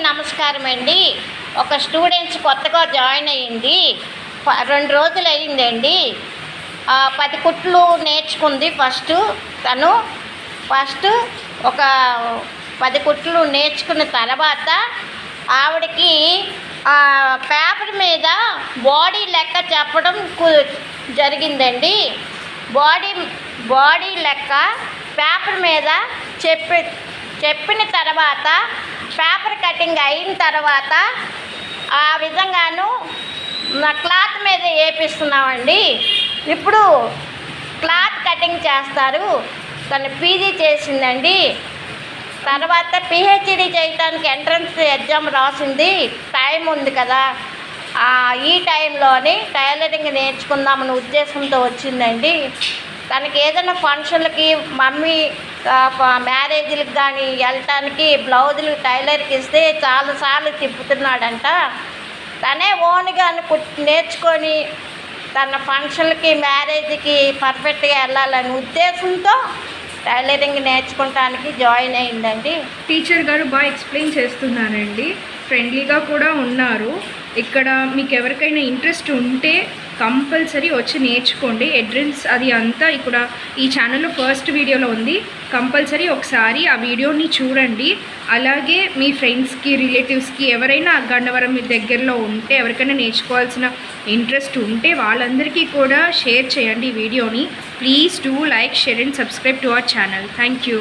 నమస్కారం అండి. ఒక స్టూడెంట్స్ కొత్తగా జాయిన్ అయ్యింది, 2 రోజులు అయ్యిందండి. 10 కుట్లు నేర్చుకుంది. తను ఒక 10 కుట్లు నేర్చుకున్న తర్వాత ఆవిడకి పేపర్ మీద బాడీ లెక్క చెప్పడం జరిగిందండి. బాడీ లెక్క పేపర్ మీద చెప్పిన తర్వాత పేపర్ కటింగ్ అయిన తర్వాత ఆ విధంగాను క్లాత్ మీద వేపిస్తున్నామండి. ఇప్పుడు క్లాత్ కటింగ్ చేస్తారు. తను పీజీ చేసిందండి. తర్వాత పిహెచ్డి చేయడానికి ఎంట్రన్స్ ఎగ్జామ్ రాసింది. టైం ఉంది కదా, ఈ టైంలోని టైలరింగ్ నేర్చుకుందామని ఉద్దేశంతో వచ్చిందండి. తనకి ఏదైనా ఫంక్షన్లకి మమ్మీ మ్యారేజ్లకు కానీ వెళ్ళటానికి బ్లౌజులు టైలర్కి ఇస్తే చాలాసార్లు తిప్పుతున్నాడంట. తనే ఓన్గా నేర్చుకొని తన ఫంక్షన్లకి మ్యారేజ్కి పర్ఫెక్ట్గా వెళ్ళాలనే ఉద్దేశంతో టైలరింగ్ నేర్చుకోవటానికి జాయిన్ అయిందండి. టీచర్ గారు బాగా ఎక్స్ప్లెయిన్ చేస్తున్నారండి, ఫ్రెండ్లీగా కూడా ఉన్నారు. ఇక్కడ మీకు ఎవరికైనా ఇంట్రెస్ట్ ఉంటే కంపల్సరీ వచ్చి నేర్చుకోండి. అడ్రస్ అది అంతా ఇక్కడ ఈ ఛానల్లో ఫస్ట్ వీడియోలో ఉంది. కంపల్సరీ ఒకసారి ఆ వీడియోని చూడండి. అలాగే మీ ఫ్రెండ్స్కి రిలేటివ్స్కి ఎవరైనా గన్నవరం మీ దగ్గరలో ఉంటే, ఎవరికైనా నేర్చుకోవాల్సిన ఇంట్రెస్ట్ ఉంటే వాళ్ళందరికీ కూడా షేర్ చేయండి ఈ వీడియోని. Please do like, share and subscribe to our channel. Thank you.